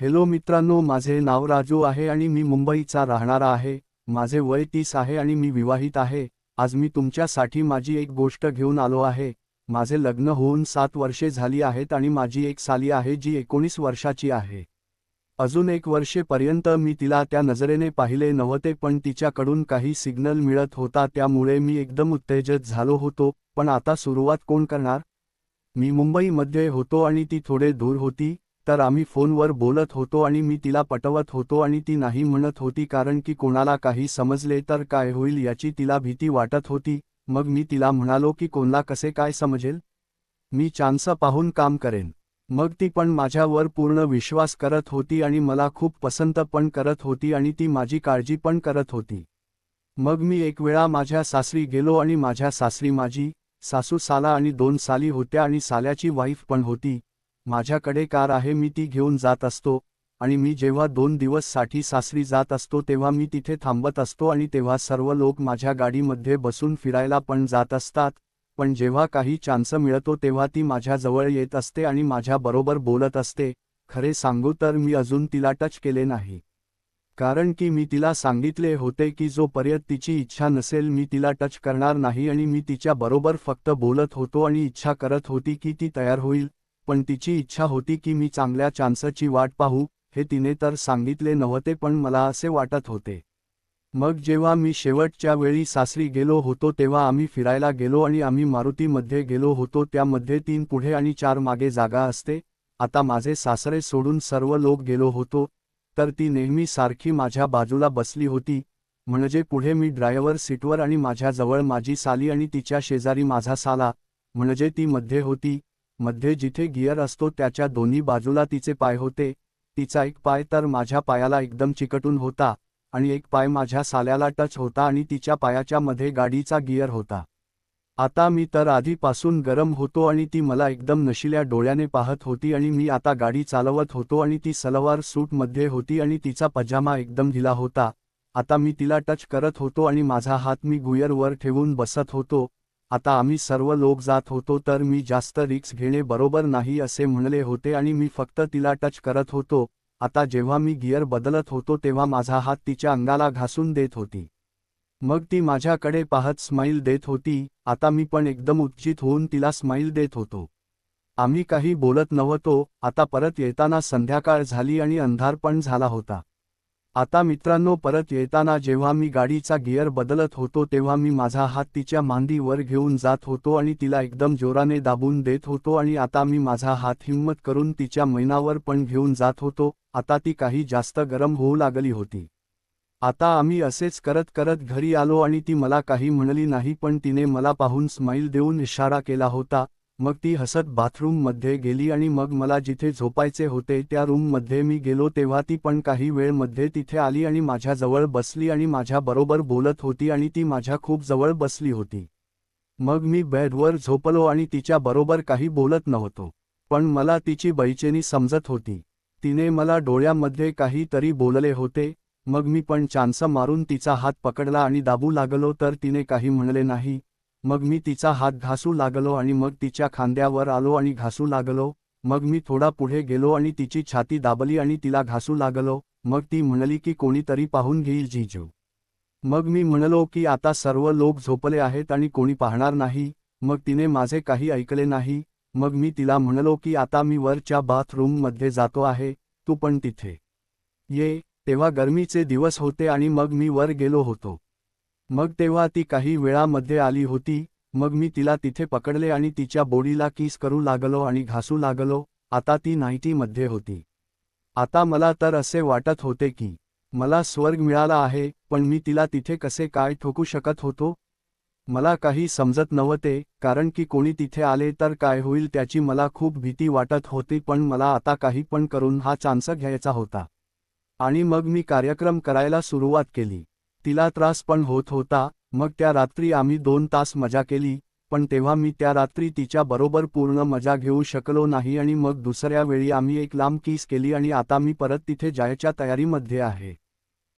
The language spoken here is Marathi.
हेलो मित्रांनो, माझे नाव राजू आहे आणि मी मुंबईचा राहणारा आहे. माझे वय 30 आहे आणि मी विवाहित आहे. आज मी तुमच्यासाठी माझी एक गोष्ट घेऊन आलो आहे. माझे लग्न होऊन 7 वर्षे झाली आहेत आणि माझी एक साली आहे जी 19 वर्षाची आहे. अजून 1 वर्षेपर्यंत मी तिला त्या नजरेने पाहिले नव्हते, पण तिच्याकडून काही सिग्नल मिळत होता, त्यामुळे मी एकदम उत्तेजित झालो होतो. पण आता सुरुवात कोण करणार? मी मुंबईमध्ये होतो आणि ती थोडे दूर होती. तर आम्ही फोनवर बोलत होतो आणि मी तिला पटवत होतो आणि ती नाही म्हणत होती, कारण की कोणाला काही समजले तर काय होईल याची तिला भीती वाटत होती. मग मी तिला म्हणालो की कोणाला कसे काय समजेल, मी चान्स पाहून काम करेन. मग ती पण माझ्यावर पूर्ण विश्वास करत होती आणि मला खूप पसंत पण करत होती आणि ती माझी काळजी पण करत होती. मग मी एक वेळा माझ्या सासरी गेलो आणि माझ्या सासरी माझी सासू साला आणि 2 साली होत्या आणि साल्याची वाईफ पण होती. माझ्याकडे कार आहे, मी ती घेऊन जात असतो आणि मी जेव्हा 2 दिवससाठी सासरी जात असतो तेव्हा मी तिथे थांबत असतो आणि तेव्हा सर्व लोक माझ्या गाडीमध्ये बसून फिरायला पण जात असतात. पण जेव्हा काही चान्स मिळतो तेव्हा ती माझ्याजवळ येत असते आणि माझ्याबरोबर बोलत असते. खरे सांगू तर मी अजून तिला टच केले नाही, कारण की मी तिला सांगितले होते की जोपर्यंत तिची इच्छा नसेल मी तिला टच करणार नाही आणि मी तिच्याबरोबर फक्त बोलत होतो आणि इच्छा करत होती की ती तयार होईल. पण तिची इच्छा होती की मी चांगल्या चान्सची वाट पाहू. हे तिने तर सांगितले नव्हते, पण मला असे वाटत होते. मग जेव्हा मी शेवटच्या वेळी सासरी गेलो होतो तेव्हा आम्ही फिरायला गेलो आणि आम्ही मारुतीमध्ये गेलो होतो. त्यामध्ये 3 पुढे आणि 4 मागे जागा असते. आता माझे सासरे सोडून सर्व लोक गेलो होतो. तर ती नेहमी सारखी माझ्या बाजूला बसली होती. म्हणजे पुढे मी ड्रायव्हर सीटवर आणि माझ्याजवळ माझी साली आणि तिच्या शेजारी माझा साला, म्हणजे ती मध्ये होती. मध्ये जिथे गिअर असतो त्याच्या दोन्ही बाजूला तिचे पाय होते. तिचा एक पाय तर माझ्या पायाला एकदम चिकटून होता आणि एक पाय माझ्या साल्याला टच होता आणि तिच्या पायाच्या मध्ये गाडीचा गिअर होता. आता मी तर आधीपासून गरम होतो आणि ती मला एकदम नशिल्या डोळ्याने पाहत होती आणि मी आता गाडी चालवत होतो आणि ती सलवार सूटमध्ये होती आणि तिचा पजामा एकदम ढिला होता. आता मी तिला टच करत होतो आणि माझा हात मी गिअरवर ठेवून बसत होतो. आता आम्ही सर्व लोक जात होतो तर मी जास्त रिस्क घेणे बरोबर नाही असे म्हणले होते आणि मी फक्त तिला टच करत होतो. आता जेव्हा मी गिअर बदलत होतो तेव्हा माझा हात तिच्या अंगाला घासून देत होती. मग ती माझ्याकडे पाहत स्माईल देत होती. आता मी पण एकदम उत्साहित होऊन तिला स्माईल देत होतो. आम्ही काही बोलत नव्हतो. आता परत येताना संध्याकाळ झाली आणि अंधार पण झाला होता. आता मित्रांनो, परत येताना जेव्हा मी गाडीचा गिअर बदलत होतो तेव्हा मी माझा हात तिच्या मांडीवर घेऊन जात होतो आणि तिला एकदम जोराने दाबून देत होतो आणि आता मी माझा हात हिम्मत करून तिच्या मैनावर पण घेऊन जात होतो. आता ती काही जास्त गरम होऊ लागली होती. आता आम्ही असेच करत करत घरी आलो आणि ती मला काही म्हणली नाही, पण तिने मला पाहून स्माईल देऊन इशारा केला होता. मग ती हसत बाथरूममध्ये गेली आणि मग मला जिथे झोपायचे होते त्या रूममध्ये मी गेलो तेव्हा ती पण काही वेळमध्ये तिथे आली आणि माझ्याजवळ बसली आणि माझ्याबरोबर बोलत होती आणि ती माझ्या खूप जवळ बसली होती. मग मी बेडवर झोपलो आणि तिच्याबरोबर काही बोलत नव्हतो. पण मला तिची बेचैनी समजत होती. तिने मला डोळ्यामध्ये काहीतरी बोलले होते. मग मी पण चान्स मारून तिचा हात पकडला आणि दाबू लागलो तर तिने काही म्हणले नाही. मग मी तिचा हात घासू लागलो आणि मग तिच्या खांद्यावर आलो आणि घासू लागलो. मग मी थोडा पुढे गेलो आणि तिची छाती दाबली आणि तिला घासू लागलो. मग ती म्हणाली की कोणीतरी पाहून घेईल जीजू. मग मी म्हणलो की आता सर्व लोक झोपले आहेत आणि कोणी पाहणार नाही. मग तिने माझे काही ऐकले नाही. मग मी तिला म्हणलो की आता मी वरच्या बाथरूममध्ये जातो आहे, तू पण तिथे ये. तेव्हा गरमीचे दिवस होते आणि मग मी वर गेलो होतो. मग तेव्हा ती काही वेळामध्ये आली होती. मग मी तिला तिथे पकडले आणि तिच्या बॉडीला किस करू लागलो आणि घासू लागलो. आता ती नाईटीमध्ये होती. आता मला तर असे वाटत होते की मला स्वर्ग मिळाला आहे, पण मी तिला तिथे कसे काय ठोकू शकत होतो? मला काही समजत नव्हते, कारण की कोणी तिथे आले तर काय होईल त्याची मला खूप भीती वाटत होती. पण मला आता काही पण करून हा चान्स घ्यायचा होता. आणि मग मी कार्यक्रम करायला सुरुवात केली. तिला त्रास पण होत होता. मग त्या रात्री आम्ही 2 तास मजा केली. पण तेव्हा मी त्या रात्री तिच्या बरोबर पूर्ण मजा घेऊ शकलो नाही आणि मग दुसऱ्या वेळी आम्ही एक लांब किस केली आणि आता मी परत तिथे जायच्या तयारीमध्ये आहे.